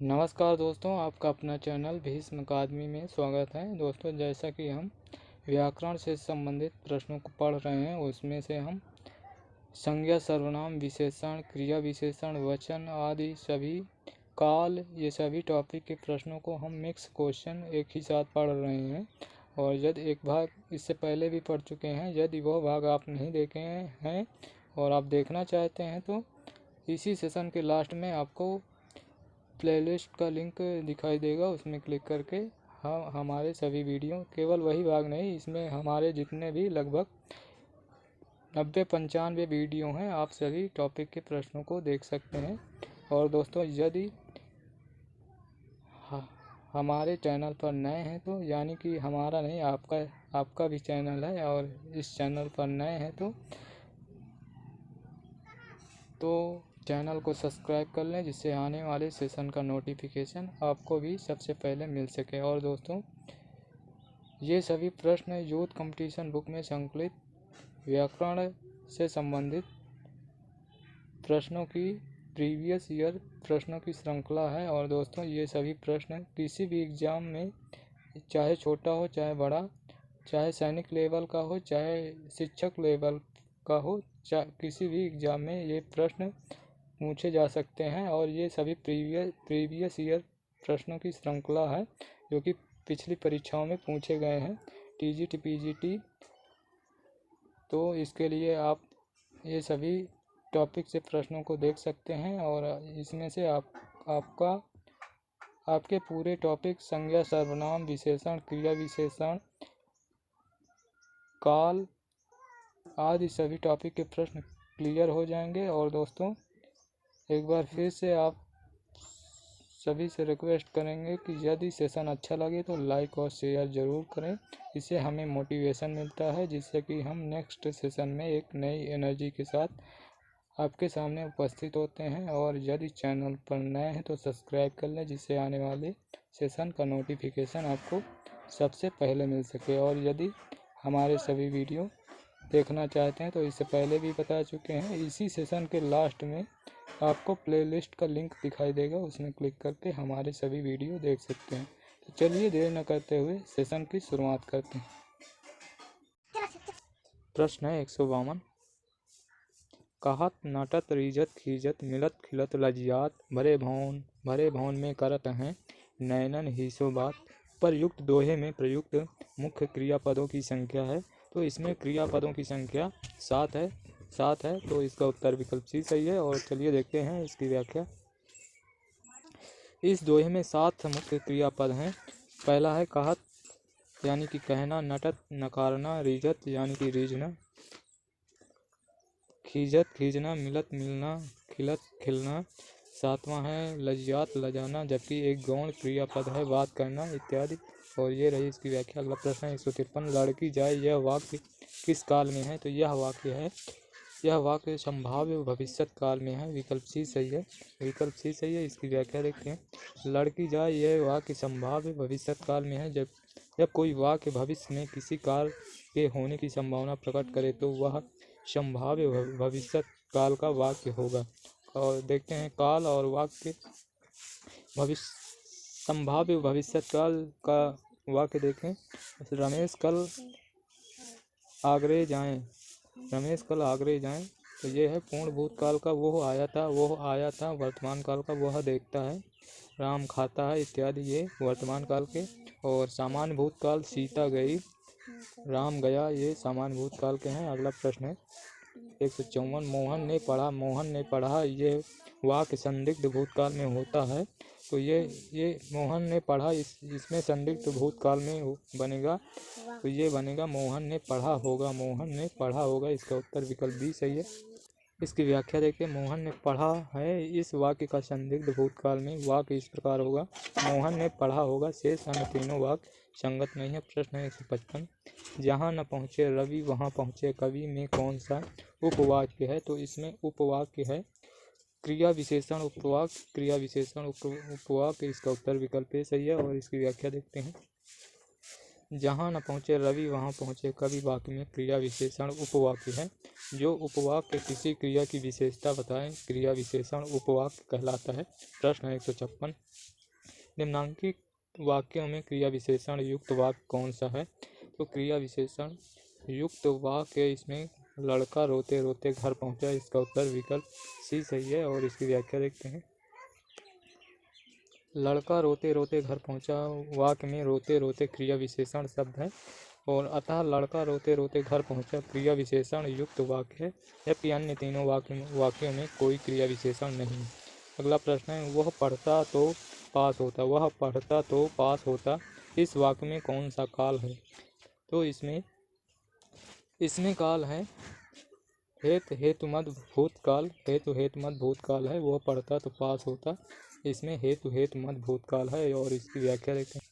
नमस्कार दोस्तों, आपका अपना चैनल भीष्म अकादमी में स्वागत है। दोस्तों, जैसा कि हम व्याकरण से संबंधित प्रश्नों को पढ़ रहे हैं, उसमें से हम संज्ञा, सर्वनाम, विशेषण, क्रिया विशेषण, वचन आदि सभी, काल, ये सभी टॉपिक के प्रश्नों को हम मिक्स क्वेश्चन एक ही साथ पढ़ रहे हैं। और यदि एक भाग इससे पहले भी पढ़ चुके हैं, यदि वह भाग आप नहीं देखे हैं और आप देखना चाहते हैं तो इसी सेशन के लास्ट में आपको प्लेलिस्ट का लिंक दिखाई देगा, उसमें क्लिक करके हमारे सभी वीडियो, केवल वही भाग नहीं, इसमें हमारे जितने भी लगभग 90-95 वीडियो हैं, आप सभी टॉपिक के प्रश्नों को देख सकते हैं। और दोस्तों, यदि हमारे चैनल पर नए हैं तो, यानी कि हमारा नहीं, आपका भी चैनल है और इस चैनल पर नए हैं तो चैनल को सब्सक्राइब कर लें, जिससे आने वाले सेशन का नोटिफिकेशन आपको भी सबसे पहले मिल सके। और दोस्तों, ये सभी प्रश्न यूथ कंपटीशन बुक में संकलित व्याकरण से संबंधित प्रश्नों की प्रीवियस ईयर प्रश्नों की श्रृंखला है। और दोस्तों, ये सभी प्रश्न किसी भी एग्ज़ाम में, चाहे छोटा हो चाहे बड़ा, चाहे सैनिक लेवल का हो चाहे शिक्षक लेवल का हो, किसी भी एग्ज़ाम में ये प्रश्न पूछे जा सकते हैं। और ये सभी प्रीवियस ईयर प्रश्नों की श्रृंखला है, जो कि पिछली परीक्षाओं में पूछे गए हैं, टीजीटी पीजीटी। तो इसके लिए आप ये सभी टॉपिक से प्रश्नों को देख सकते हैं। और इसमें से आपके पूरे टॉपिक संज्ञा, सर्वनाम, विशेषण, क्रिया विशेषण, काल आदि सभी टॉपिक के प्रश्न क्लियर हो जाएंगे। और दोस्तों, एक बार फिर से आप सभी से रिक्वेस्ट करेंगे कि यदि सेशन अच्छा लगे तो लाइक और शेयर ज़रूर करें। इससे हमें मोटिवेशन मिलता है, जिससे कि हम नेक्स्ट सेशन में एक नई एनर्जी के साथ आपके सामने उपस्थित होते हैं। और यदि चैनल पर नए हैं तो सब्सक्राइब कर लें, जिससे आने वाले सेशन का नोटिफिकेशन आपको सबसे पहले मिल सके। और यदि हमारे सभी वीडियो देखना चाहते हैं तो इससे पहले भी बता चुके हैं, इसी सेशन के लास्ट में आपको प्लेलिस्ट का लिंक दिखाई देगा, उसमें क्लिक करके हमारे सभी वीडियो देख सकते हैं। तो चलिए देर न करते हुए सेशन की शुरुआत करते हैं। प्रश्न है 152। कहत, नटत, रीझत, खींचत, मिलत, खिलत, लजियात, भरे भवन में करत हैं, नैनन हीसो बात। पर युक्त दोहे में प्रयुक्त मुख्य क्रियापदों की संख्या है। तो इसमें क्रियापदों की संख्या 7 है, तो इसका उत्तर विकल्प सी सही है। और चलिए देखते हैं इसकी व्याख्या। इस दोहे में 7 मुख्य क्रियापद हैं। पहला है कहत, यानी कि कहना, नटत नकारना, रीझत यानी कि रीझना, खींचत खींचना, मिलत मिलना, खिलत खिलना। 7वां है लजियात लजाना, जबकि एक गौण क्रियापद है बात करना इत्यादि। और ये रही इसकी व्याख्या। अगला प्रश्न है 153। लड़की जाए, यह वाक्य किस काल में है? तो यह वाक्य संभाव्य भविष्यत काल में है। विकल्प सी सही है। इसकी व्याख्या देखते हैं। लड़की जाए, यह वाक्य संभाव्य भविष्यत काल में है। जब कोई वाक्य भविष्य में किसी काल के होने की संभावना प्रकट करे तो वह संभाव्य भविष्यत काल का वाक्य होगा। और देखते हैं काल और वाक्य संभाव्य भविष्यत काल का वाक्य देखें। रमेश कल आगरे जाएं, तो ये है पूर्ण भूतकाल का वो आया था। वर्तमान काल का वह देखता है। राम खाता है इत्यादि, ये वर्तमान काल के। और सामान्य भूतकाल, सीता गई, राम गया, ये सामान्य भूतकाल के हैं। अगला प्रश्न है 154। मोहन ने पढ़ा, ये वाक्य संदिग्ध भूतकाल में होता है। तो ये मोहन ने पढ़ा, इसमें संदिग्ध भूतकाल में बनेगा, तो ये बनेगा मोहन ने पढ़ा होगा। इसका उत्तर विकल्प बी सही है। इसकी व्याख्या देखिए। मोहन ने पढ़ा है, इस वाक्य का संदिग्ध भूतकाल में वाक्य इस प्रकार होगा, मोहन ने पढ़ा होगा। शेष अन्य तीनों वाक्य संगत नहीं है। प्रश्न है 155। जहाँ न पहुँचे रवि वहाँ पहुँचे कवि में कौन सा उपवाक्य है? तो इसमें उपवाक्य है क्रिया विशेषण उपवाक्य। इसका उत्तर विकल्प सही है। और इसकी व्याख्या देखते हैं। जहाँ न पहुँचे रवि वहाँ पहुँचे कवि वाक्य में क्रिया विशेषण उपवाक्य है। जो उपवाक्य किसी क्रिया की विशेषता बताए क्रिया विशेषण उपवाक्य कहलाता है। प्रश्न 156 निम्नांकित वाक्यों में क्रिया विशेषण युक्त वाक्य कौन सा है? तो क्रिया विशेषण युक्त वाक्य इसमें लड़का रोते रोते घर पहुंचा, इसका उत्तर विकल्प सी सही है। और इसकी व्याख्या देखते हैं। लड़का रोते रोते घर पहुंचा वाक्य में रोते रोते क्रिया विशेषण शब्द है और अतः लड़का रोते रोते घर पहुंचा क्रिया विशेषण युक्त वाक्य है, जबकि अन्य तीनों वाक्यों में कोई क्रिया विशेषण नहीं। अगला प्रश्न है वह पढ़ता तो पास होता। वह पढ़ता तो पास होता इस वाक्य में कौन सा काल है? तो इसमें काल है हेतुमद भूतकाल। हेतुमद भूतकाल है। वह पढ़ता तो पास होता इसमें हेतुमद भूतकाल है। और इसकी व्याख्या देखते हैं।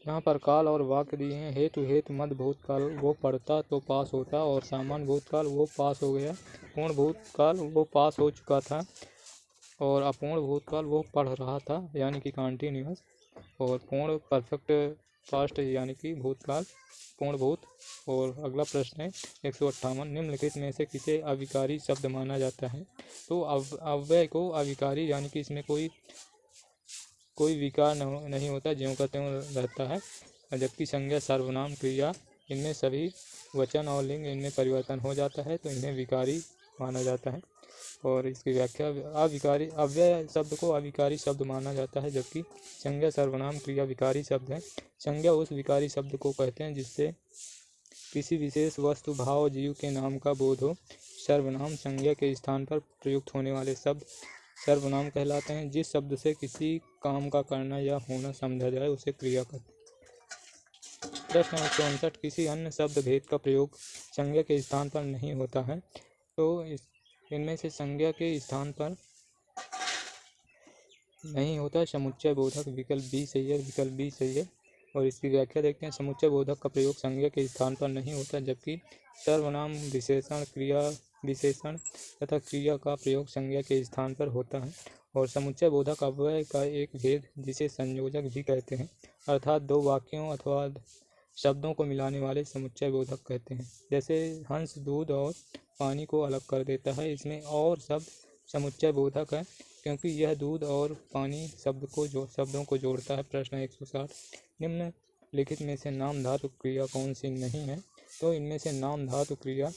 यहाँ पर काल और वाक्य दिए हैं। हेतुमद भूतकाल वो पढ़ता तो पास होता और सामान्य भूतकाल वो पास हो गया। पूर्ण भूतकाल वो पास हो चुका था और अपूर्ण भूतकाल वो पढ़ रहा था यानी कि कॉन्टिन्यूअस। और पूर्ण परफेक्ट पास्ट यानी कि भूतकाल पूर्ण भूत। और अगला प्रश्न है 158 निम्नलिखित में से किसे अविकारी शब्द माना जाता है? तो अव्यय को अविकारी यानी कि इसमें कोई विकार नहीं होता, ज्यों का त्यों रहता है। जबकि संज्ञा सर्वनाम क्रिया इनमें सभी वचन और लिंग इनमें परिवर्तन हो जाता है तो इन्हें विकारी माना जाता है। और इसकी व्याख्या अविकारी अव्यय शब्द को अविकारी शब्द माना जाता है, जबकि संज्ञा सर्वनाम क्रिया विकारी शब्द है। संज्ञा उस विकारी शब्द को कहते हैं जिससे किसी विशेष वस्तु भाव जीव के नाम का बोध हो। सर्वनाम संज्ञा के स्थान पर प्रयुक्त होने वाले शब्द सर्वनाम कहलाते हैं। जिस शब्द से किसी काम का करना या होना समझा जाए उसे क्रिया कहते हैं। प्रश्न 159 किसी अन्य शब्द भेद का प्रयोग संज्ञा के स्थान पर नहीं होता है। तो इनमें से संज्ञा के स्थान पर नहीं होता समुच्चय बोधक। विकल्प बी सही है। विकल्प बी सही है। और इसकी व्याख्या देखते हैं। समुच्चय बोधक का प्रयोग संज्ञा के स्थान पर नहीं होता, जबकि सर्वनाम विशेषण क्रिया विशेषण तथा क्रिया का प्रयोग संज्ञा के स्थान पर होता है। और समुच्चय बोधक अव्यय का एक भेद जिसे संयोजक भी कहते हैं, अर्थात दो वाक्यों अथवा शब्दों को मिलाने वाले समुच्चय बोधक कहते हैं। जैसे हंस दूध और पानी को अलग कर देता है, इसमें और शब्द समुच्चय बोधक है क्योंकि यह दूध और पानी शब्दों को जोड़ता है। प्रश्न 160 निम्नलिखित में से नाम धातु क्रिया कौन सी नहीं है? तो इनमें से नाम धातु क्रिया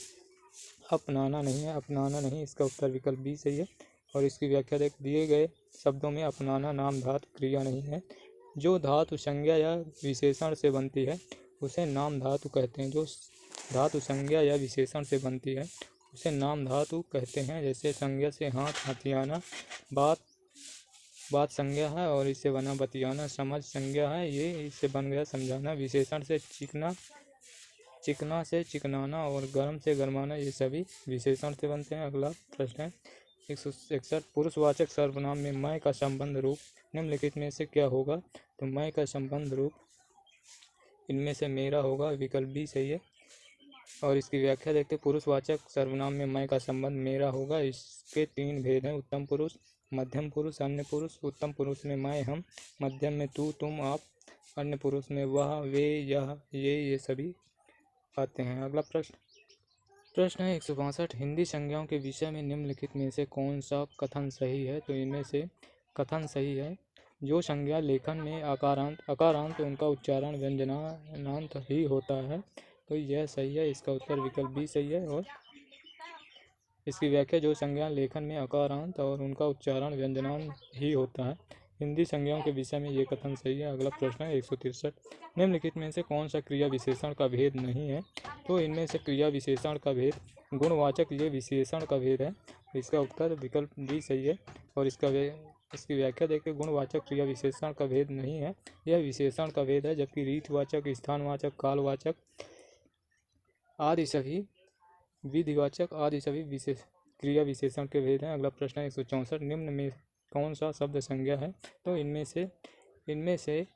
अपनाना नहीं है। अपनाना नहीं, इसका उत्तर विकल्प बी सही है। और इसकी व्याख्या देख दिए गए शब्दों में अपनाना नाम धातु क्रिया नहीं है। जो धातु संज्ञा या विशेषण से बनती है उसे नाम धातु कहते हैं। जो धातु संज्ञा या विशेषण से बनती है उसे नाम धातु कहते हैं। जैसे संज्ञा से हाथ हथियाना बात संज्ञा है और इससे बना बतियाना समझ संज्ञा है, ये इससे बन गया समझाना। विशेषण से चिकना से चिकनाना और गर्म से गरमाना ये सभी विशेषण से बनते हैं। अगला प्रश्न है 161 पुरुषवाचक सर्वनाम में मैं का संबंध रूप निम्नलिखित में से क्या होगा? तो मैं का संबंध रूप इनमें से मेरा होगा। विकल्प बी सही है। और इसकी व्याख्या देखते पुरुषवाचक सर्वनाम में मैं का संबंध मेरा होगा। इसके तीन भेद हैं, उत्तम पुरुष, मध्यम पुरुष, अन्य पुरुष। उत्तम पुरुष में मैं हम, मध्यम में तू तुम आप, अन्य पुरुष में वह वे यह ये सभी आते हैं। अगला प्रश्न है 162 हिंदी संज्ञाओं के विषय में निम्नलिखित में से कौन सा कथन सही है? तो इनमें से कथन सही है जो संज्ञा लेखन में अकारांत उनका उच्चारण व्यंजनांत ही होता है, तो यह सही है। इसका उत्तर विकल्प बी सही है। और इसकी व्याख्या जो संज्ञा लेखन में अकारांत और उनका उच्चारण व्यंजनांत ही होता है, हिंदी संज्ञाओं के विषय में ये कथन सही है। अगला प्रश्न है 163 निम्नलिखित में से कौन सा क्रिया विशेषण का भेद नहीं है? तो इनमें से क्रिया विशेषण का भेद गुणवाचक ये विशेषण का भेद है। इसका उत्तर विकल्प डी सही है। और इसकी व्याख्या देखिए गुणवाचक क्रिया विशेषण का भेद नहीं है, यह विशेषण का भेद है, जबकि रीतवाचक स्थानवाचक कालवाचक आदि सभी विधिवाचक आदि सभी क्रिया विशेषण के भेद हैं। अगला प्रश्न है 164 निम्न में कौन सा शब्द संज्ञा है? तो इनमें से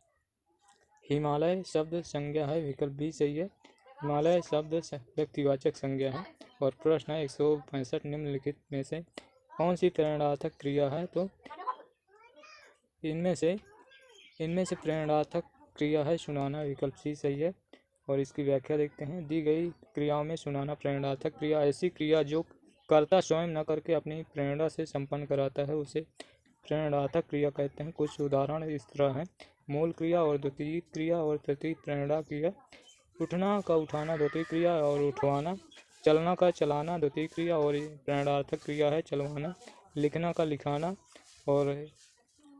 हिमालय शब्द संज्ञा है। विकल्प बी सही है। हिमालय शब्द व्यक्तिवाचक संज्ञा है। और प्रश्न है 165 निम्नलिखित में से कौन सी प्रेरणार्थक क्रिया है? तो इनमें से प्रेरणार्थक क्रिया है सुनाना। विकल्प सी सही है। और इसकी व्याख्या देखते हैं। दी गई क्रियाओं में सुनाना प्रेरणार्थक क्रिया, ऐसी क्रिया जो कर्ता स्वयं न करके अपनी प्रेरणा से संपन्न कराता है उसे प्रेरणार्थक क्रिया कहते हैं। कुछ उदाहरण इस तरह हैं। मूल क्रिया और द्वितीय क्रिया और तृतीय प्रेरणा क्रिया। उठना का उठाना द्वितीय क्रिया और उठवाना। चलना का चलाना द्वितीय क्रिया और प्रेरणार्थक क्रिया है चलवाना। लिखना का लिखाना और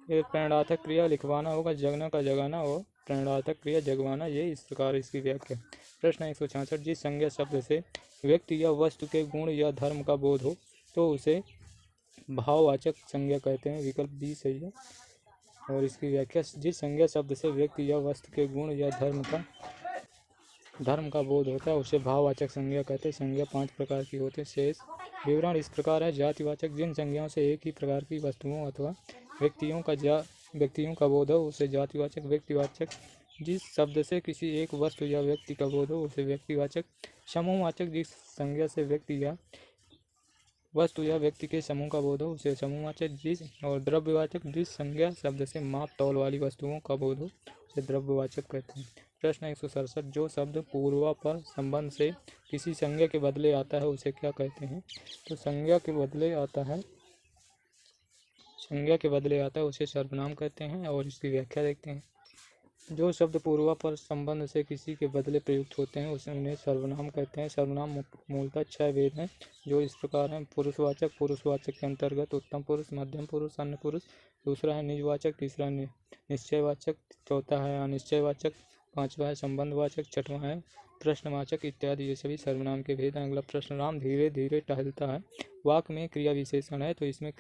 ये प्रेरणार्थक क्रिया लिखवाना होगा। जगना का जगाना और प्रेरणार्थक क्रिया जगवाना। ये इस प्रकार इसकी व्याख्या। प्रश्न 166, जिस संज्ञा शब्द से व्यक्ति या वस्तु के गुण या धर्म का बोध हो तो उसे भाववाचक संज्ञा कहते हैं। विकल्प बी सही है। और इसकी व्याख्या, जिस संज्ञा शब्द से व्यक्ति या वस्तु के गुण या धर्म का बोध होता है उसे भाववाचक संज्ञा कहते हैं। संज्ञा 5 प्रकार की होती है। शेष विवरण इस प्रकार है। जातिवाचक, जिन संज्ञाओं से एक ही प्रकार की वस्तुओं अथवा व्यक्तियों का बोध हो उसे जातिवाचक। व्यक्तिवाचक, जिस शब्द से किसी एक वस्तु या व्यक्ति का बोध हो उसे व्यक्तिवाचक। समूहवाचक, जिस संज्ञा से व्यक्ति या वस्तु या व्यक्ति के समूह का बोध हो उसे समूहवाचक। और द्रव्यवाचक, जिस संज्ञा शब्द से माप तौल वाली वस्तुओं का बोध हो उसे द्रव्यवाचक कहते हैं। प्रश्न 167, जो शब्द पूर्वापर संबंध से किसी संज्ञा के बदले आता है उसे क्या कहते हैं? तो संज्ञा के बदले आता है उसे सर्वनाम कहते हैं। और इसकी व्याख्या देखते हैं। जो शब्द पूर्वापर संबंध से किसी के बदले प्रयुक्त होते हैं उन्हें सर्वनाम कहते हैं। सर्वनाम मूलतः 6 भेद हैं जो इस प्रकार हैं। पुरुषवाचक, पुरुषवाचक के अंतर्गत उत्तम पुरुष, मध्यम पुरुष, अन्य पुरुष। दूसरा है निजवाचक, तीसरा निश्चयवाचक, चौथा है अनिश्चयवाचक, पांचवा है संबंधवाचक, छठवां है प्रश्नवाचक इत्यादि। ये सभी सर्वनाम के भेद हैं। अगला प्रश्न, राम धीरे धीरे टहलता है। वाक्य में क्रिया विशेषण है तो इसमें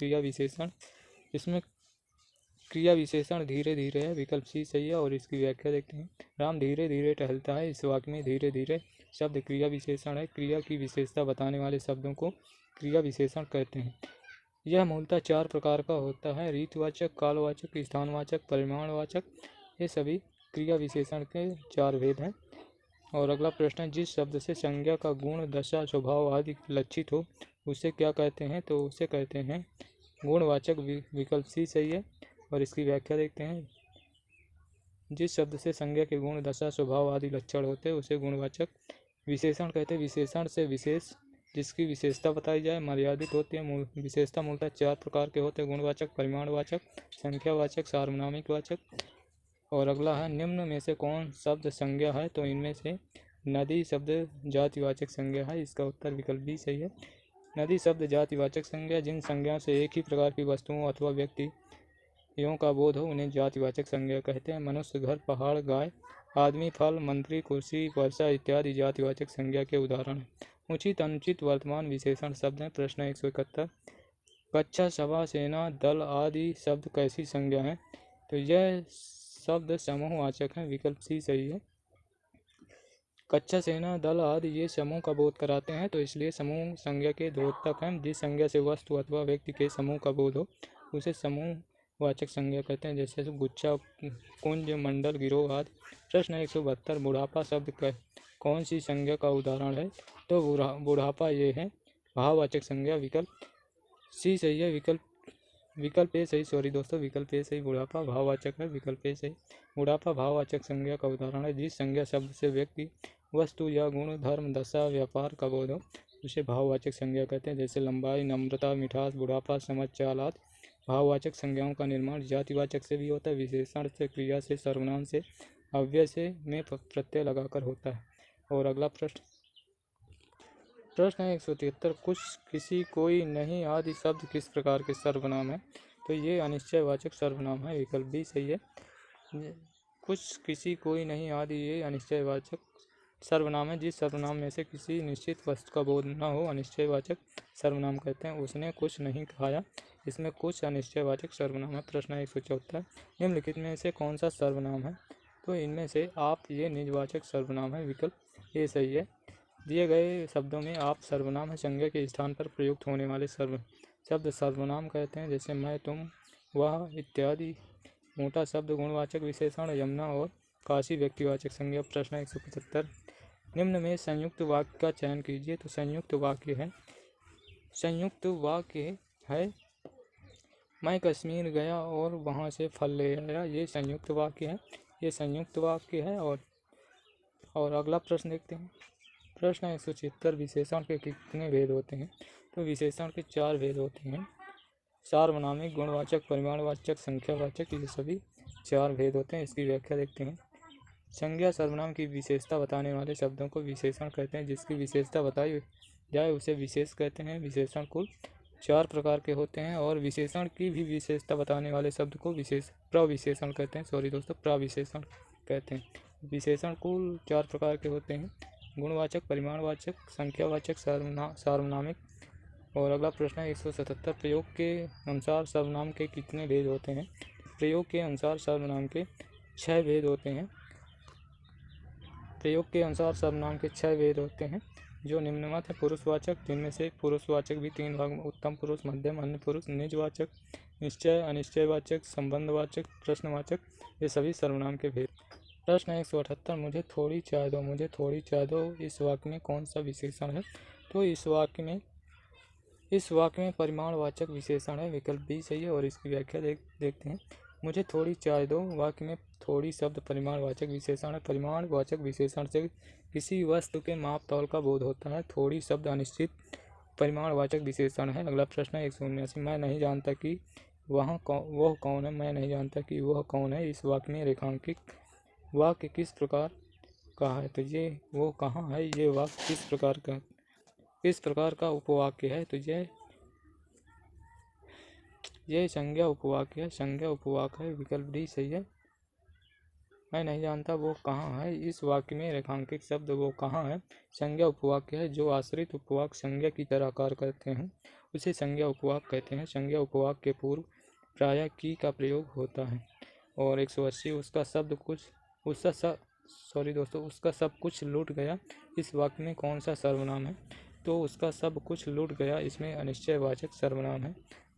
क्रिया विशेषण धीरे धीरे है। विकल्प सी सही है। और इसकी व्याख्या देखते हैं। राम धीरे धीरे टहलता है। इस वाक्य में धीरे धीरे शब्द क्रिया विशेषण है। क्रिया की विशेषता बताने वाले शब्दों को क्रिया विशेषण कहते हैं। यह मूलतः 4 प्रकार का होता है। रीतवाचक, कालवाचक, स्थानवाचक, परिमाणवाचक। ये सभी क्रिया विशेषण के 4 भेद हैं। और अगला प्रश्न है, जिस शब्द से संज्ञा का गुण, दशा, स्वभाव आदि लक्षित हो उसे क्या कहते हैं? तो उसे कहते हैं गुणवाचक। विकल्प सी सही है। और इसकी व्याख्या देखते हैं। जिस शब्द से संज्ञा के गुण, दशा, स्वभाव आदि लक्षण होते हैं उसे गुणवाचक विशेषण कहते हैं। विशेषण से विशेष जिसकी विशेषता बताई जाए मर्यादित होती है। विशेषता मूलतः 4 प्रकार के होते हैं। गुणवाचक, परिमाणवाचक, संख्यावाचक, सार्वनामिक वाचक। और अगला है, निम्न में से कौन शब्द संज्ञा है? तो इनमें से नदी शब्द जातिवाचक संज्ञा है। इसका उत्तर विकल्प बी सही है। नदी शब्द जातिवाचक संज्ञा, जिन संज्ञाओं से एक ही प्रकार की वस्तुओं अथवा व्यक्तियों का बोध हो उन्हें जातिवाचक संज्ञा कहते हैं। मनुष्य, घर, पहाड़, गाय, आदमी, फल, मंत्री, कुर्सी, वर्षा इत्यादि जातिवाचक संज्ञा के उदाहरण हैं। उचित अनुचित वर्तमान विशेषण शब्द हैं। प्रश्न 171, कक्षा, सभा, सेना, दल आदि शब्द कैसी संज्ञा हैं? तो यह शब्द समूहवाचक हैं। विकल्प सी सही है। कक्षा, सेना, दल आदि ये समूह का बोध कराते हैं तो इसलिए समूह संज्ञा के द्योतक हैं। जिस संज्ञा से वस्तु अथवा व्यक्ति के समूह का बोध हो उसे समूहवाचक संज्ञा कहते हैं, जैसे गुच्छा, कुंज, मंडल, गिरोह आदि। प्रश्न 172, बुढ़ापा शब्द कौन सी संज्ञा का उदाहरण है? तो बुढ़ापा ये है भाववाचक संज्ञा। विकल्प सी सही है। विकल्प ए सही, सॉरी दोस्तों, विकल्प ए सही। बुढ़ापा भाववाचक है। विकल्प ए सही। बुढ़ापा भाववाचक संज्ञा का उदाहरण है। जिस संज्ञा शब्द से व्यक्ति, वस्तु या गुण, धर्म, दशा, व्यापार का बोध हो उसे भाववाचक संज्ञा कहते हैं, जैसे लंबाई, नम्रता, मिठास, बुढ़ापा, समझ, चाल आदि। भाववाचक संज्ञाओं का निर्माण जातिवाचक से भी होता है। विशेषण से, क्रिया से, सर्वनाम से, अव्यय से में प्रत्यय लगाकर होता है। और अगला प्रश्न है 173, कुछ, किसी, कोई, नहीं आदि शब्द किस प्रकार के सर्वनाम है? तो ये अनिश्चयवाचक सर्वनाम है। विकल्प बी सही है। कुछ, किसी, कोई, नहीं आदि ये अनिश्चयवाचक सर्वनाम है। जिस सर्वनाम में से किसी निश्चित वस्तु का बोध न हो अनिश्चयवाचक सर्वनाम कहते हैं। उसने कुछ नहीं खाया, इसमें कुछ अनिश्चयवाचक सर्वनाम है। प्रश्न 174, निम्नलिखित में से कौन सा सर्वनाम है? तो इनमें से आप ये निजवाचक सर्वनाम है। विकल्प ए सही है। दिए गए शब्दों में आप सर्वनाम है संज्ञा के स्थान पर प्रयुक्त होने वाले शब्द सर्वनाम कहते हैं, जैसे मैं, तुम, वह इत्यादि। मोटा शब्द गुणवाचक विशेषण, यमुना और काशी व्यक्तिवाचक संज्ञा। प्रश्न 175, निम्न में संयुक्त वाक्य का चयन कीजिए। तो संयुक्त वाक्य है मैं कश्मीर गया और वहाँ से फल ले आया। ये संयुक्त वाक्य है। और और अगला प्रश्न देखते हैं। प्रश्न 176, विशेषण के कितने भेद होते हैं? तो विशेषण के 4 भेद होते हैं। सार्वनामिक, गुणवाचक, परिमाणवाचक, संख्यावाचक, ये सभी 4 भेद होते हैं। इसकी व्याख्या देखते हैं। संज्ञा सर्वनाम की विशेषता बताने वाले शब्दों को विशेषण कहते हैं। जिसकी विशेषता बताई जाए उसे विशेष कहते हैं। विशेषण कुल 4 प्रकार के होते हैं और विशेषण की भी विशेषता बताने वाले शब्द को प्रविशेषण कहते हैं। प्रविशेषण कहते हैं। विशेषण कुल 4 प्रकार के होते हैं: गुणवाचक, परिमाणवाचक, संख्यावाचक, सार्वनामिक। और अगला प्रश्न है 177, प्रयोग के अनुसार सर्वनाम के कितने भेद होते हैं? प्रयोग के अनुसार सर्वनाम के 6 भेद होते हैं। प्रयोग के अनुसार सर्वनाम के 6 भेद होते हैं जो निम्नवत है। पुरुषवाचक, जिनमें से पुरुषवाचक भी 3 भाग में: उत्तम पुरुष, मध्यम, अन्य पुरुष। निजवाचक, निश्चय, अनिश्चयवाचक, संबंधवाचक, प्रश्नवाचक, ये सभी सर्वनाम के भेद। प्रश्न 178, मुझे थोड़ी चाय दो। मुझे थोड़ी चाय दो इस वाक्य में कौन सा विशेषण है? तो इस वाक्य में परिमाणवाचक विशेषण है। विकल्प बी सही है और इसकी व्याख्या देखते हैं। मुझे थोड़ी चाय दो वाक्य में थोड़ी शब्द परिमाणवाचक विशेषण है। परिमाणवाचक विशेषण से किसी वस्तु के माप तौल का बोध होता है। थोड़ी शब्द अनिश्चित परिमाणवाचक विशेषण है। अगला प्रश्न है 179, मैं नहीं जानता कि वह कौन है। मैं नहीं जानता कि वह कौन है इस वाक्य में रेखांकित वाक्य किस प्रकार का है? तो ये वो कहाँ है, ये वाक्य किस प्रकार का उपवाक्य है? तो ये संज्ञा उपवाक्य है। संज्ञा उपवाक्य है। विकल्प डी सही है। मैं नहीं जानता वो कहाँ है इस वाक्य में रेखांकित शब्द वो कहाँ है संज्ञा उपवाक्य है। जो आश्रित उपवाक्य संज्ञा की तरह कार्य करते हैं उसे संज्ञा उपवाक्य कहते हैं। संज्ञा उपवाक्य के पूर्व प्रायः की का प्रयोग होता है। और 180, उसका सब कुछ लूट गया इस वाक्य में कौन सा सर्वनाम है? तो उसका सब कुछ लूट गया इसमें अनिश्चयवाचक सर्वनाम है।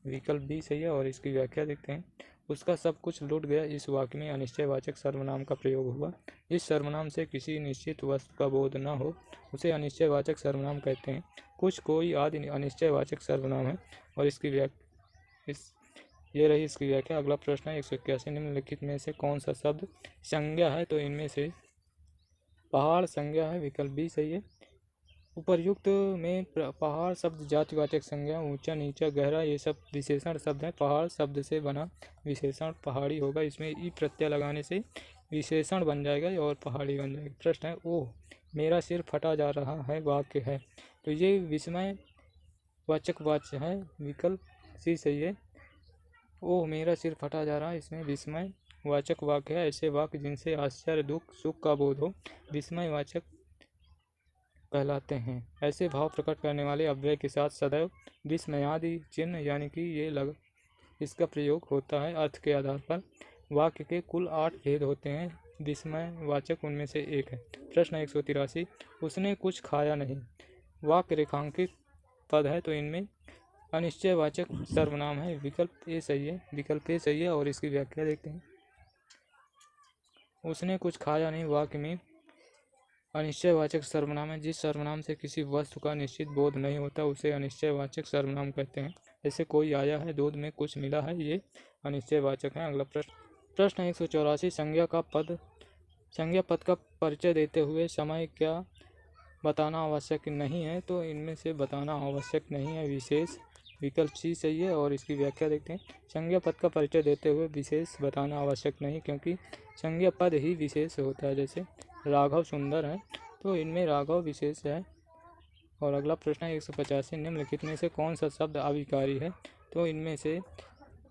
विकल्प बी सही है और इसकी व्याख्या देखते हैं। उसका सब कुछ लूट गया इस वाक्य में अनिश्चयवाचक सर्वनाम का प्रयोग हुआ। इस सर्वनाम से किसी निश्चित वस्तु का बोध न हो उसे अनिश्चयवाचक सर्वनाम कहते हैं। कुछ, कोई आदि अनिश्चयवाचक सर्वनाम है और ये रही इसकी व्याख्या। अगला प्रश्न है 181, निम्नलिखित में से कौन सा शब्द संज्ञा है? तो इनमें से पहाड़ संज्ञा है। विकल्प बी सही है। उपर्युक्त में पहाड़ शब्द जातिवाचक संज्ञा, ऊंचा, नीचा, गहरा, ये सब विशेषण शब्द हैं। पहाड़ शब्द से बना विशेषण पहाड़ी होगा। इसमें ई प्रत्यय लगाने से विशेषण बन जाएगा और पहाड़ी बन जाएगा। प्रश्न है ओह मेरा सिर फटा जा रहा है वाक्य है। तो ये विस्मय वाचक वाच्य है। विकल्प सी सही है। ओह मेरा सिर फटा जा रहा है, इसमें विस्मय वाचक वाक्य है। ऐसे वाक्य जिनसे आश्चर्य, दुख, सुख का बोध हो विस्मय वाचक कहलाते हैं। ऐसे भाव प्रकट करने वाले अव्यय के साथ सदैव विस्मयादि चिन्ह यानी कि इसका प्रयोग होता है। अर्थ के आधार पर वाक्य के कुल 8 भेद होते हैं। विस्मय वाचक उनमें से एक है। प्रश्न 183, उसने कुछ खाया नहीं वाक्य रेखांकित पद है। तो इनमें अनिश्चयवाचक सर्वनाम है। विकल्प ए सही है और इसकी व्याख्या देखते हैं। उसने कुछ खाया नहीं वाक्य में अनिश्चयवाचक सर्वनाम है। जिस सर्वनाम से किसी वस्तु का निश्चित बोध नहीं होता उसे अनिश्चयवाचक सर्वनाम कहते हैं। जैसे कोई आया है, दूध में कुछ मिला है, ये अनिश्चयवाचक है। अगला प्रश्न 184, संज्ञा पद का परिचय देते हुए समय क्या बताना आवश्यक नहीं है? तो इनमें से बताना आवश्यक नहीं है विशेष। विकल्प सी सही है और इसकी व्याख्या देखते हैं। संज्ञा पद का परिचय देते हुए विशेष बताना आवश्यक नहीं, क्योंकि संज्ञा पद ही विशेष होता है। जैसे राघव सुंदर है, तो इनमें राघव विशेष है। और अगला प्रश्न है 185, निम्नलिखित में से कौन सा शब्द अविकारी है? तो इनमें से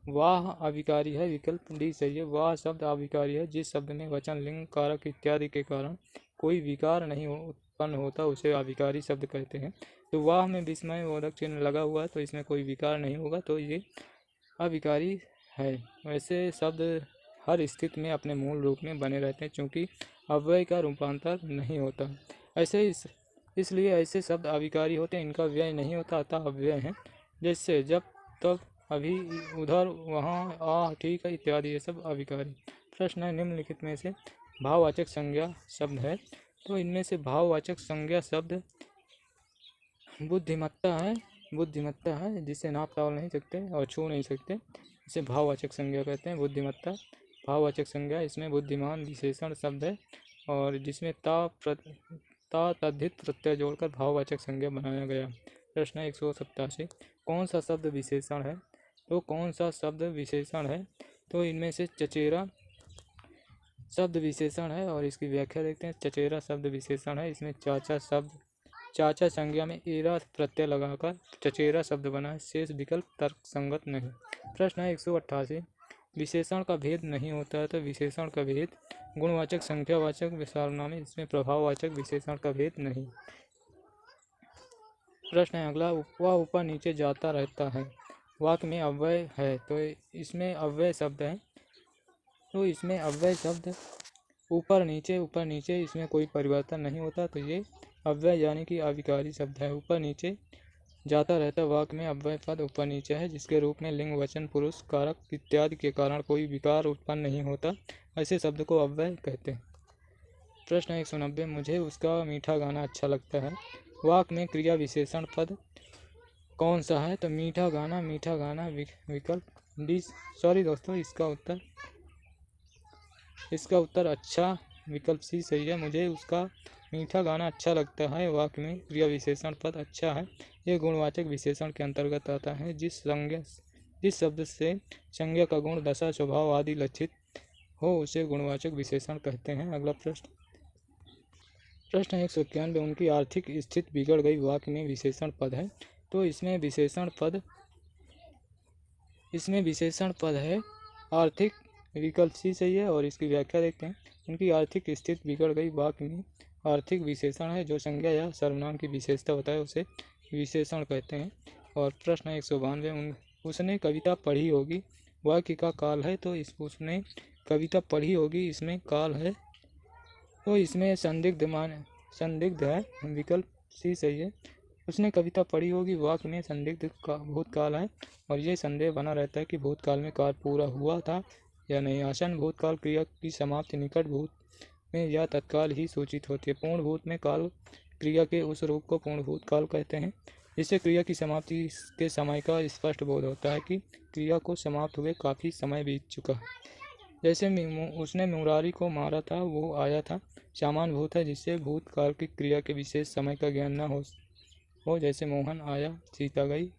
वाह अविकारी है। विकल्प डी सही है। वाह शब्द अविकारी है। जिस शब्द में वचन, लिंग, कारक इत्यादि के कारण कोई विकार नहीं उत्पन्न होता उसे अविकारी शब्द कहते हैं। तो वाह में विस्मय बोधक चिन्ह लगा हुआ है, तो इसमें कोई विकार नहीं होगा, तो ये अविकारी है। वैसे शब्द हर स्थिति में अपने मूल रूप में बने रहते हैं, चूँकि अव्यय का रूपांतर नहीं होता। इसलिए ऐसे शब्द अविकारी होते हैं। इनका व्यय नहीं होता, अतः अव्यय हैं। जैसे जब, तब, अभी, उधर, वहाँ, आ, ठीक है इत्यादि, ये सब अविकारी। प्रश्न है, निम्नलिखित में से भाववाचक संज्ञा शब्द है। तो इनमें से भाववाचक संज्ञा शब्द बुद्धिमत्ता है, जिसे नाप तौल नहीं सकते और छू नहीं सकते, इसे भाववाचक संज्ञा कहते हैं। बुद्धिमत्ता भाववाचक संज्ञा। इसमें बुद्धिमान विशेषण शब्द है। और जिसमें ता तद्धित प्रत्यय जोड़कर भाववाचक संज्ञा बनाया गया। प्रश्न 187, कौन सा शब्द विशेषण है? तो कौन सा शब्द विशेषण है? तो इनमें से चचेरा शब्द विशेषण है और इसकी व्याख्या देखते हैं। चचेरा शब्द विशेषण है, इसमें चाचा संज्ञा में एरा प्रत्यय लगाकर चचेरा शब्द बना है। शेष विकल्प तर्क संगत नहीं। प्रश्न है 188, विशेषण का भेद नहीं होता है। तो विशेषण का भेद गुणवाचक, संख्यावाचक, सर्वनामी, इसमें प्रभाववाचक विशेषण का भेद नहीं। प्रश्न है अगला, वह ऊपर नीचे जाता रहता है, वाक्य में अव्यय है। तो इसमें अव्यय शब्द है। तो इसमें अव्यय शब्द ऊपर नीचे इसमें कोई परिवर्तन नहीं होता, तो ये अव्यय यानी कि अविकारी शब्द है। ऊपर नीचे जाता रहता वाक्य में अव्यय पद ऊपर नीचे है, जिसके रूप में लिंग, वचन, पुरुष, कारक इत्यादि के कारण कोई विकार उत्पन्न नहीं होता, ऐसे शब्द को अव्यय कहते हैं। प्रश्न 190, मुझे उसका मीठा गाना अच्छा लगता है, वाक्य में क्रिया विशेषण पद कौन सा है? तो मीठा गाना विकल्प डी, सॉरी दोस्तों, इसका उत्तर अच्छा विकल्प सी सही है। मुझे उसका मीठा गाना अच्छा लगता है, वाक्य में क्रिया विशेषण पद अच्छा है, ये गुणवाचक विशेषण के अंतर्गत आता है। जिस शब्द से संज्ञा का गुण, दशा, स्वभाव आदि लक्षित हो उसे गुणवाचक विशेषण कहते हैं। अगला प्रश्न 191, उनकी आर्थिक स्थिति बिगड़ गई, वाक्य में विशेषण पद है। तो इसमें विशेषण पद है आर्थिक, विकल्प सी सही है और इसकी व्याख्या देखते हैं। उनकी आर्थिक स्थिति बिगड़ गई, वाक्य में आर्थिक विशेषण है, जो संज्ञा या सर्वनाम की विशेषता बताए उसे विशेषण कहते हैं। और प्रश्न 192, उसने कविता पढ़ी होगी, वाक्य का काल है। तो उसने कविता पढ़ी होगी, इसमें काल है, तो इसमें संदिग्ध है, विकल्प सी सही है। उसने कविता पढ़ी होगी, वाक्य में संदिग्ध का भूतकाल है और ये संदेह बना रहता है कि भूतकाल में कार्य पूरा हुआ था या नहीं। आसन भूतकाल क्रिया की समाप्ति निकट भूत में या तत्काल ही सूचित होती है। पूर्ण भूत में काल क्रिया के उस रूप को पूर्ण भूतकाल कहते हैं, जिससे क्रिया की समाप्ति के समय का स्पष्ट बोध होता है कि क्रिया को समाप्त हुए काफ़ी समय बीत चुका है। जैसे उसने मुरारी को मारा था, वो आया था, सामान्य भूत है, जिससे भूतकाल की क्रिया के विशेष समय का ज्ञान न हो, जैसे मोहन आया, सीता गई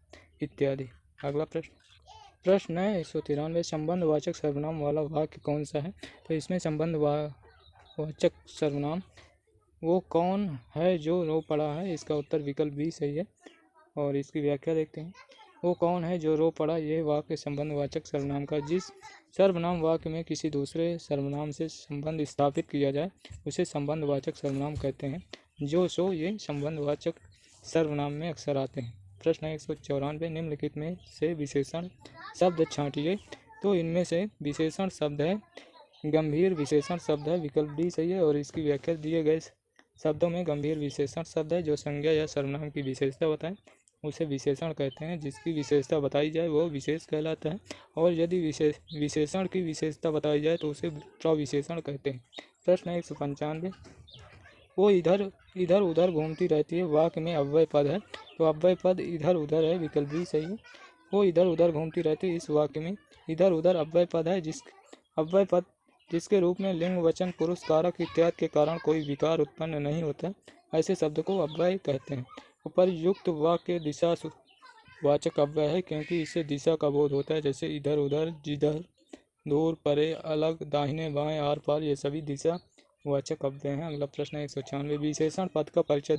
इत्यादि। अगला प्रश्न है 193, संबंधवाचक सर्वनाम वाला वाक्य कौन सा है? तो इसमें संबंधवाचक सर्वनाम वो कौन है जो रो पड़ा है, इसका उत्तर विकल्प बी सही है और इसकी व्याख्या देखते हैं। वो कौन है जो रो पड़ा, यह वाक्य संबंधवाचक सर्वनाम का जिस सर्वनाम वाक्य में किसी दूसरे सर्वनाम से संबंध स्थापित किया जाए उसे संबंधवाचक सर्वनाम कहते हैं। जो सो ये संबंधवाचक सर्वनाम में अक्सर आते हैं। प्रश्न 194, निम्नलिखित में से विशेषण शब्द छांटिए। तो इनमें से विशेषण शब्द है गंभीर विशेषण शब्द है, विकल्प डी सही है और इसकी व्याख्या दिए गए शब्दों में गंभीर विशेषण शब्द है जो संज्ञा या सर्वनाम की विशेषता बताए उसे विशेषण कहते हैं। जिसकी विशेषता बताई जाए वो विशेष कहलाता है और यदि विशेषण की विशेषता बताई जाए तो उसे प्रविशेषण कहते हैं। प्रश्न 195, वो इधर उधर घूमती रहती है, वाक्य में अव्यय पद है। तो अव्यय पद इधर उधर है, विकल्प भी सही है। वो इधर उधर घूमती रहती है, इस वाक्य में इधर उधर अव्यय पद है, अव्यय पद जिसके रूप में लिंग, वचन, पुरुष, कारक इत्यादि के कारण कोई विकार उत्पन्न नहीं होता, ऐसे शब्द को अव्यय कहते हैं। उपर्युक्त वाक्य दिशा वाचक अव्यय है क्योंकि इससे दिशा का बोध होता है, जैसे इधर उधर, जिधर, दूर, परे, अलग, दाहिने बाएं, आर पार, ये सभी दिशा वाचक अव्यय हैं। अगला प्रश्न 196, विशेषण पद का परिचय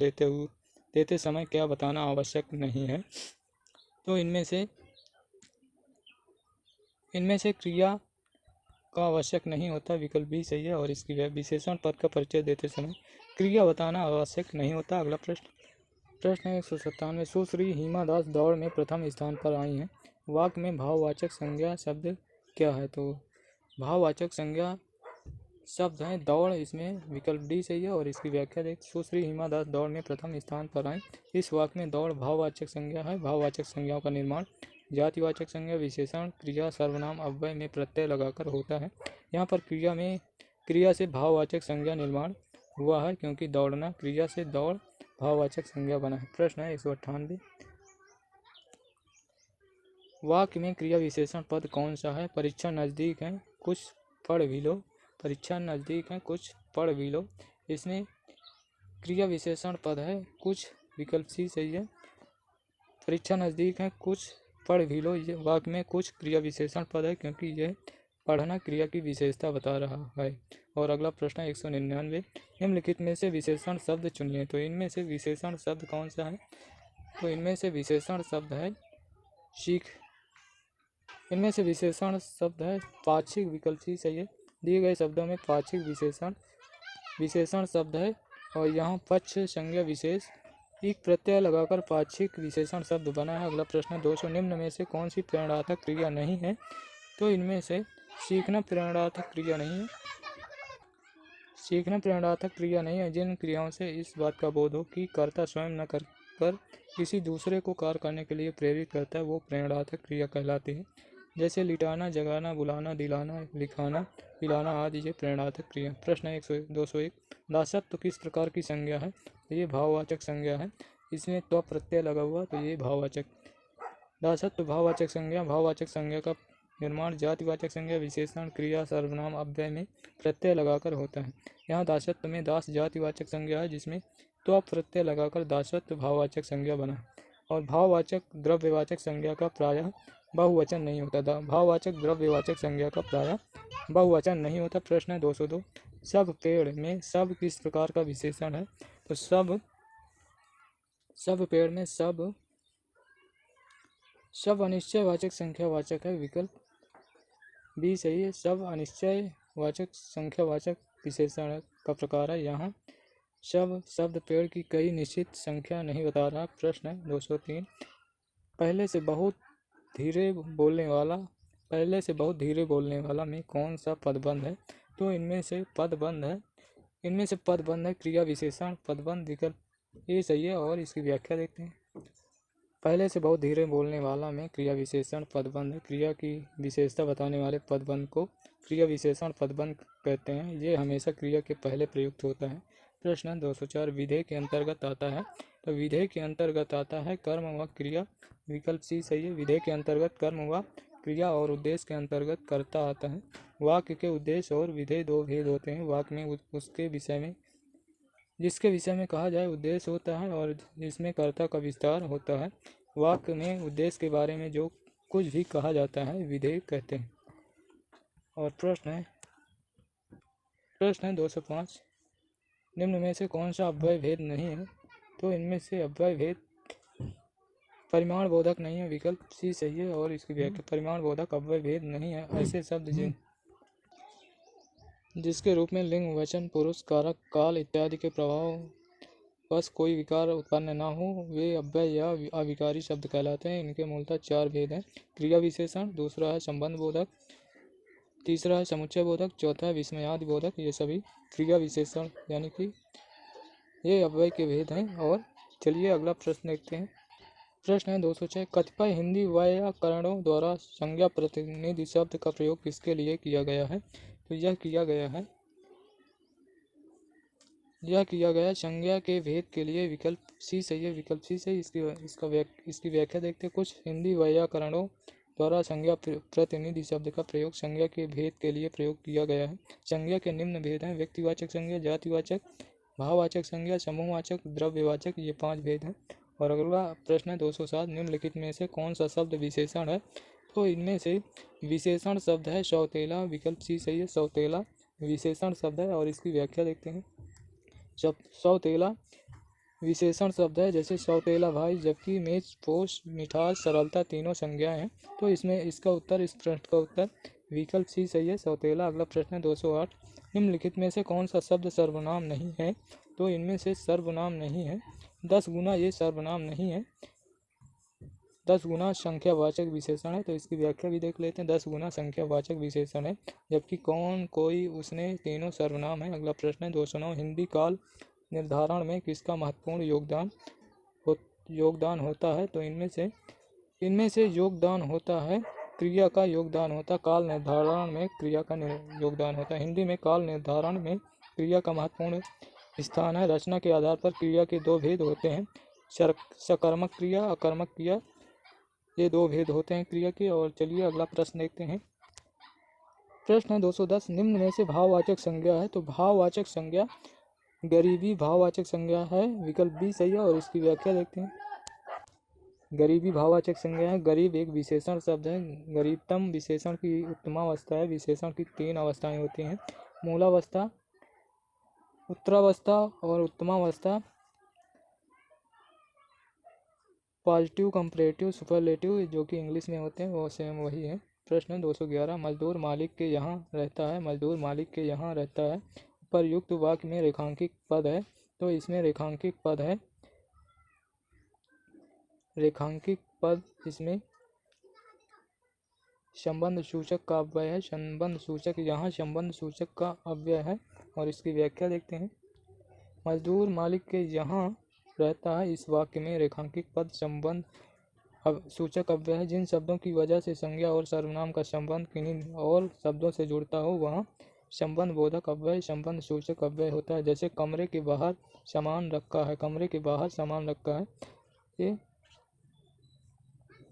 देते समय क्या बताना आवश्यक नहीं है? तो इनमें से क्रिया का आवश्यक नहीं होता, विकल्प भी सही है और इसकी विशेषण पद का परिचय देते समय क्रिया बताना आवश्यक नहीं होता। अगला प्रश्न 197, सुश्री हिमा दास दौड़ में प्रथम स्थान पर आई हैं, वाक्य में भाववाचक संज्ञा शब्द क्या है? तो भाववाचक संज्ञा शब्द है दौड़, इसमें विकल्प डी सही है और इसकी व्याख्या देख। सुश्री हिमा दास दौड़ में प्रथम स्थान पर आई, इस वाक्य में दौड़ भाववाचक संज्ञा है। भाववाचक संज्ञाओं का निर्माण जातिवाचक संज्ञा, विशेषण, क्रिया, सर्वनाम, अव्यय में प्रत्यय लगाकर होता है। यहाँ पर क्रिया से भाववाचक संज्ञा निर्माण हुआ है क्योंकि दौड़ना क्रिया से दौड़ भाववाचक संज्ञा बना है। प्रश्न है 198, वाक्य में क्रिया विशेषण पद कौन सा है? परीक्षा नज़दीक है, कुछ पढ़ भी लो, परीक्षा नज़दीक है, कुछ पढ़ भी लो। इसमें क्रिया विशेषण पद है, कुछ विकल्प सी सही है। परीक्षा नज़दीक है, कुछ पढ़ भी लो, ये वाक्य में कुछ क्रिया विशेषण पद है क्योंकि यह पढ़ना क्रिया की विशेषता बता रहा है। और अगला प्रश्न है 199, निम्नलिखित में से विशेषण शब्द चुनिए। तो इनमें से विशेषण शब्द कौन सा है? तो इनमें से विशेषण शब्द है सीख। इनमें से विशेषण शब्द है पाक्षिक, विकल्प सी सही है। दिए गए शब्दों में पाक्षिक विशेषण शब्द है और यहाँ पक्ष संज्ञा विशेष एक प्रत्यय लगाकर पाक्षिक विशेषण शब्द बना है। अगला प्रश्न 200, निम्न में से कौन सी प्रेरणार्थक क्रिया नहीं है? तो इनमें से सीखना प्रेरणार्थक क्रिया नहीं है। सीखना प्रेरणार्थक क्रिया नहीं है जिन क्रियाओं से इस बात का बोध हो कि कर्ता स्वयं न कर किसी दूसरे को कार्य करने के लिए प्रेरित करता है, वो प्रेरणार्थक क्रिया कहलाती है। जैसे लिटाना, जगाना, बुलाना, दिलाना, लिखाना, पिलाना आदि ये प्रेरणार्थक क्रिया। प्रश्न 201, दासत्व किस प्रकार की संज्ञा है? तो ये भाववाचक संज्ञा है। इसमें त्व प्रत्यय लगा हुआ तो ये भाववाचक। दासत्व भाववाचक संज्ञा। भाववाचक संज्ञा का निर्माण जातिवाचक संज्ञा, विशेषण, क्रिया, सर्वनाम, अव्यय में प्रत्यय लगाकर होता है। यहाँ दासत्व में दास जातिवाचक संज्ञा है जिसमें त्व प्रत्यय लगाकर दासत्व भाववाचक संज्ञा बना। और भाववाचक द्रव्यवाचक संज्ञा का प्रायः बहुवचन नहीं होता। भाववाचक द्रव्यवाचक संज्ञा का प्रायः बहुवचन नहीं होता। प्रश्न 202, सब पेड़ में सब किस प्रकार का विशेषण है? तो सब पेड़ में सब अनिश्चयवाचक संख्यावाचक है, विकल्प बी सही है। सब अनिश्चयवाचक संख्यावाचक विशेषण का प्रकार है। यहाँ सब शब्द पेड़ की कई निश्चित संख्या नहीं बता रहा। प्रश्न है 203, पहले से बहुत धीरे बोलने वाला में कौन सा पदबंध है? तो इनमें से पदबंध है क्रिया विशेषण पदबंध, विकल्प ये सही है। और इसकी व्याख्या देखते हैं। पहले से बहुत धीरे बोलने वाला में क्रिया विशेषण पदबंध है। क्रिया की विशेषता बताने वाले पदबंध को क्रिया विशेषण पदबंध कहते हैं। ये हमेशा क्रिया के पहले प्रयुक्त होता है। प्रश्न 204, विधेय के अंतर्गत आता है? तो विधेय के अंतर्गत आता है कर्म व क्रिया, विकल्प सी सही है। विधेय के अंतर्गत कर्म व क्रिया और उद्देश्य के अंतर्गत कर्ता आता है। वाक्य के उद्देश्य और विधेय दो भेद होते हैं। वाक्य में जिसके विषय में कहा जाए उद्देश्य होता है और जिसमें कर्ता का विस्तार होता है। वाक्य में उद्देश्य के बारे में जो कुछ भी कहा जाता है विधेय कहते हैं। और प्रश्न है 205, निम्न में से कौन सा अव्यय भेद नहीं है? तो इनमें से अव्यय भेद परिमाण बोधक नहीं है, विकल्प सी सही है। और इसकी व्याख्या, परिमाण बोधक अव्यय भेद नहीं है ऐसे शब्द जिसके रूप में लिंग, वचन, पुरुष, कारक, काल इत्यादि के प्रभाव बस कोई विकार उत्पन्न न हो वे अव्यय या अविकारी शब्द कहलाते हैं। इनके मूलतः 4 भेद हैं। क्रिया विशेषण, दूसरा है संबंध बोधक, तीसरा है समुच्चय बोधक, चौथा है विस्मयादि बोधक। ये सभी क्रिया विशेषण यानी कि ये अव्यय के भेद हैं। और चलिए अगला प्रश्न देखते हैं। प्रश्न है 206, कतिपय हिंदी व्याकरणों द्वारा संज्ञा प्रतिनिधि शब्द का प्रयोग किसके लिए किया गया है? तो यह किया गया संज्ञा के भेद के लिए, विकल्प सी सही है। विकल्प सी सही। इसकी व्याख्या देखते हैं। कुछ हिंदी व्याकरणों द्वारा संज्ञा प्रतिनिधि शब्द का प्रयोग संज्ञा के भेद के लिए प्रयोग किया गया है। संज्ञा के निम्न भेद हैं: व्यक्तिवाचक संज्ञा, जातिवाचक, भाववाचक संज्ञा, समूहवाचक, द्रव्यवाचक, ये 5 भेद हैं। और अगला प्रश्न है 207, निम्नलिखित में से कौन सा शब्द विशेषण है? तो इनमें से विशेषण शब्द है सौतेला, विकल्प सी सही है। सौतेला विशेषण शब्द है। और इसकी व्याख्या देखते हैं। सौतेला विशेषण शब्द है जैसे सौतेला भाई, जबकि मेज, पोष, मिठास, सरलता तीनों संज्ञाएं हैं। तो इस प्रश्न का उत्तर विकल्प सी सही है, सौतेला। अगला प्रश्न है 208, निम्नलिखित में से कौन सा शब्द सर्वनाम नहीं है? तो इनमें से सर्वनाम नहीं है 10 गुना, ये सर्वनाम नहीं है। 10 गुना संख्यावाचक विशेषण है। तो इसकी व्याख्या भी देख लेते हैं। 10 गुना संख्यावाचक विशेषण है, जबकि कौन, कोई, उसने तीनों सर्वनाम है। अगला प्रश्न है 209, हिंदी काल निर्धारण में किसका महत्वपूर्ण योगदान होता है? तो इनमें से योगदान होता है क्रिया का योगदान होता है। काल निर्धारण में क्रिया का योगदान होता है। हिंदी में काल निर्धारण में क्रिया का महत्वपूर्ण स्थान है। रचना के आधार पर क्रिया के 2 भेद होते हैं, सकर्मक क्रिया, अकर्मक क्रिया, ये 2 भेद होते हैं क्रिया के। और चलिए अगला प्रश्न देखते हैं। प्रश्न है 210, निम्न में से भाववाचक संज्ञा है। तो भाववाचक संज्ञा गरीबी भाववाचक संज्ञा है, विकल्प बी सही है। और इसकी व्याख्या देखते हैं। गरीबी भाववाचक संज्ञा है। गरीब एक विशेषण शब्द है। गरीबतम विशेषण की उत्तमावस्था है। विशेषण की 3 अवस्थाएं होती हैं, मूलावस्था, उत्तरावस्था और उत्तमावस्था। पॉजिटिव, कंपैरेटिव, सुपरलेटिव जो कि इंग्लिश में होते हैं वो सेम वही है। प्रश्न 211, मजदूर मालिक के यहाँ रहता है। मजदूर मालिक के यहाँ रहता है उपर्युक्त वाक्य में रेखांकित पद है। तो इसमें रेखांकित पद है, रेखांकित पद इसमें संबंध सूचक का अव्यय है। संबंध सूचक यहाँ संबंध सूचक का अव्यय है। और इसकी व्याख्या देखते हैं। मजदूर मालिक के यहाँ रहता है, इस वाक्य में रेखांकित पद संबंध सूचक अव्यय है। जिन शब्दों की वजह से संज्ञा और सर्वनाम का संबंध किन्हीं और शब्दों से जुड़ता हो वहाँ संबंध बोधक अव्यय संबंध सूचक अव्यय होता है। जैसे कमरे के बाहर सामान रखा है, कमरे के बाहर सामान रखा है। ये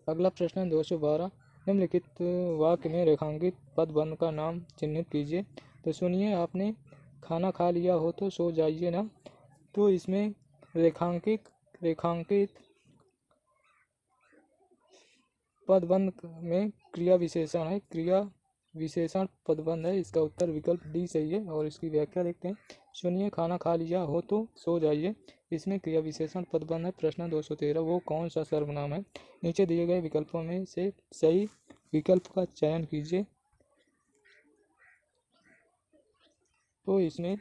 अगला प्रश्न है 212, निम्नलिखित वाक्य में रेखांकित पदबंध का नाम चिन्हित कीजिए। तो सुनिए, आपने खाना खा लिया हो तो सो जाइए ना। तो इसमें रेखांकित पदबंध में क्रिया विशेषण है। क्रिया विशेषण पदबंध है। इसका उत्तर विकल्प डी सही है। और इसकी व्याख्या देखते हैं। सुनिए, खाना खा लिया हो तो सो जाइए, इसमें क्रिया विशेषण पदबंध है। प्रश्न 213, वो कौन सा सर्वनाम है। नीचे दिए गए विकल्पों में से सही विकल्प का चयन कीजिए। तो इसमें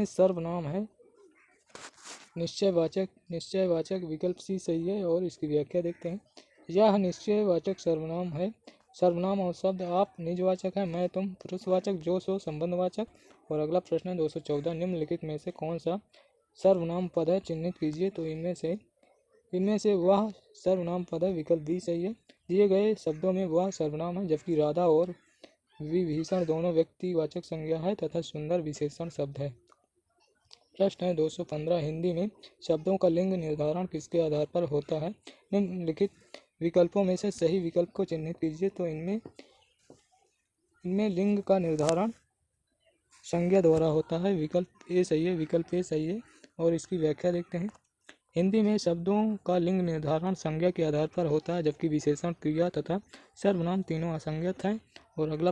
सर्वनाम है निश्चयवाचक विकल्प सी सही है। और इसकी व्याख्या देखते हैं। यह निश्चयवाचक सर्वनाम है। सर्वनाम और शब्द आप निजवाचक है, मैं तुम पुरुषवाचक, जो सो संबंधवाचक। और अगला प्रश्न है 214, निम्नलिखित में से कौन सा सर्वनाम पद है, चिन्हित कीजिए। तो इनमें से वह सर्वनाम पद है, विकल्प बी सही है। दिए गए शब्दों में वह सर्वनाम है, जबकि राधा और विभीषण दोनों व्यक्तिवाचक संज्ञा है तथा सुंदर विशेषण शब्द है। प्रश्न है 215, हिंदी में शब्दों का लिंग निर्धारण किसके आधार पर होता है। निम्नलिखित विकल्पों में से सही विकल्प को चिन्हित कीजिए। तो इनमें लिंग का निर्धारण संज्ञा द्वारा होता है, विकल्प ए सही है। विकल्प ए सही है। और इसकी व्याख्या देखते हैं। हिंदी में शब्दों का लिंग निर्धारण संज्ञा के आधार पर होता है, जबकि विशेषण, क्रिया तथा सर्वनाम तीनों असंज्ञात हैं। और अगला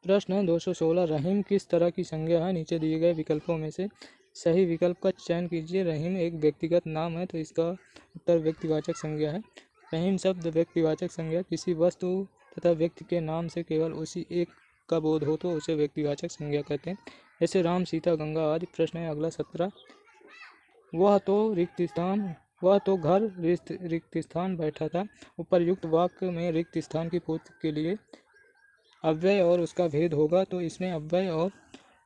प्रश्न है 216, रहीम किस तरह की संज्ञा है। नीचे दिए गए विकल्पों में से सही विकल्प का चयन कीजिए। रहीम एक व्यक्तिगत नाम है, तो इसका उत्तर व्यक्तिवाचक संज्ञा है। रहीम शब्द व्यक्तिवाचक संज्ञा किसी वस्तु तथा व्यक्ति के नाम से केवल उसी एक का बोध हो तो उसे व्यक्तिवाचक संज्ञा कहते हैं, जैसे राम, सीता, गंगा आदि। प्रश्न है अगला 17, वह तो घर रिक्त स्थान बैठा था। उपर्युक्त वाक्य में रिक्त स्थान की पूर्ति के लिए अव्यय और उसका भेद होगा। तो इसमें अव्यय और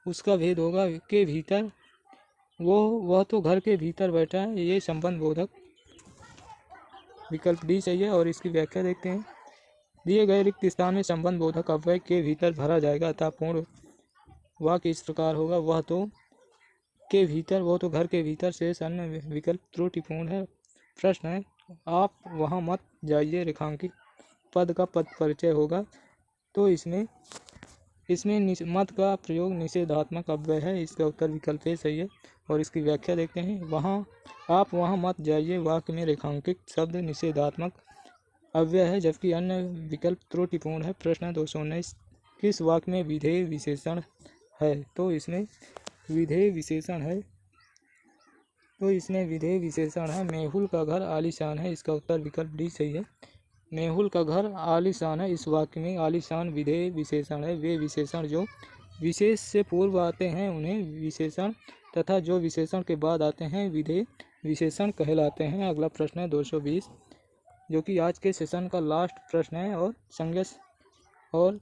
उसका भेद होगा के भीतर, वह तो घर के भीतर बैठा है, ये संबंध बोधक, विकल्प डी सही है। और इसकी व्याख्या देखते हैं। दिए गए रिक्त स्थान में संबंध बोधक अव्यय के भीतर भरा जाएगा, अतः पूर्ण वाक्य इस प्रकार होगा, वह तो के भीतर, वो तो घर के भीतर। शेष अन्य विकल्प त्रुटिपूर्ण है। प्रश्न है, आप वहाँ मत जाइए रेखांकित पद का पद परिचय होगा। तो इसमें मत का प्रयोग निषेधात्मक अव्यय है, इसका उत्तर विकल्प ए सही है। और इसकी व्याख्या देखते हैं। आप वहाँ मत जाइए वाक्य में रेखांकित शब्द निषेधात्मक अव्यय है, जबकि अन्य विकल्प त्रुटिपूर्ण है। प्रश्न 219, किस वाक्य में विधेय विशेषण है। तो इसमें विधेय विशेषण है। मेहुल का घर आलीशान है, इसका उत्तर विकल्प डी सही है। मेहुल का घर आलीशान है, इस वाक्य में आलीशान विधेय विशेषण है। वे विशेषण जो विशेष से पूर्व आते हैं उन्हें विशेषण तथा जो विशेषण के बाद आते हैं विधेय विशेषण कहलाते हैं। अगला प्रश्न है 220, जो कि आज के सेशन का लास्ट प्रश्न है और संज्ञा। और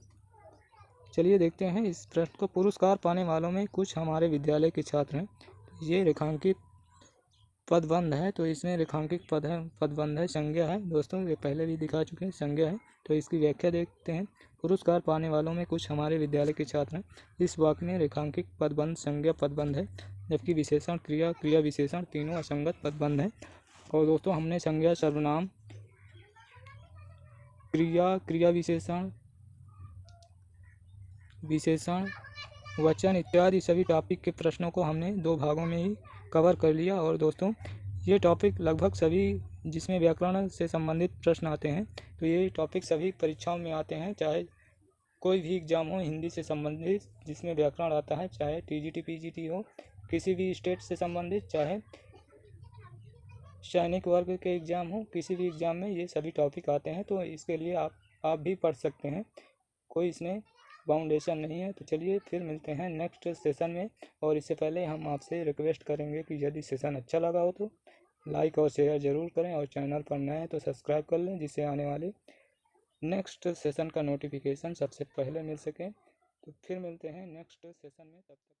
चलिए देखते हैं इस प्रश्न को। पुरस्कार पाने वालों में कुछ हमारे विद्यालय के छात्र हैं। ये रेखांकित पदबंध है, तो इसमें रेखांकित पदबंध है, संज्ञा है। दोस्तों ये पहले भी दिखा चुके हैं, संज्ञा है। तो इसकी व्याख्या देखते हैं। पुरस्कार पाने वालों में कुछ हमारे विद्यालय के छात्र हैं, इस वाक्य में रेखांकित पदबंध संज्ञा पदबंध है, जबकि विशेषण, क्रिया विशेषण तीनों असंगत पदबंध है। और दोस्तों हमने संज्ञा, सर्वनाम, क्रिया विशेषण, विशेषण, वचन इत्यादि सभी टॉपिक के प्रश्नों को हमने 2 भागों में ही कवर कर लिया। और दोस्तों ये टॉपिक लगभग सभी जिसमें व्याकरण से संबंधित प्रश्न आते हैं, तो ये टॉपिक सभी परीक्षाओं में आते हैं, चाहे कोई भी एग्ज़ाम हो हिंदी से संबंधित जिसमें व्याकरण आता है, चाहे टीजीटी पीजीटी हो, किसी भी स्टेट से संबंधित, चाहे सैनिक वर्ग के एग्ज़ाम हो, किसी भी एग्ज़ाम में ये सभी टॉपिक आते हैं। तो इसके लिए आप भी पढ़ सकते हैं, कोई इसमें बाउंडेशन नहीं है। तो चलिए फिर मिलते हैं नेक्स्ट सेशन में। और इससे पहले हम आपसे रिक्वेस्ट करेंगे कि यदि सेशन अच्छा लगा हो तो लाइक और शेयर ज़रूर करें, और चैनल पर नए हैं तो सब्सक्राइब कर लें, जिससे आने वाले नेक्स्ट सेशन का नोटिफिकेशन सबसे पहले मिल सके। तो फिर मिलते हैं नेक्स्ट सेशन में, तब तक।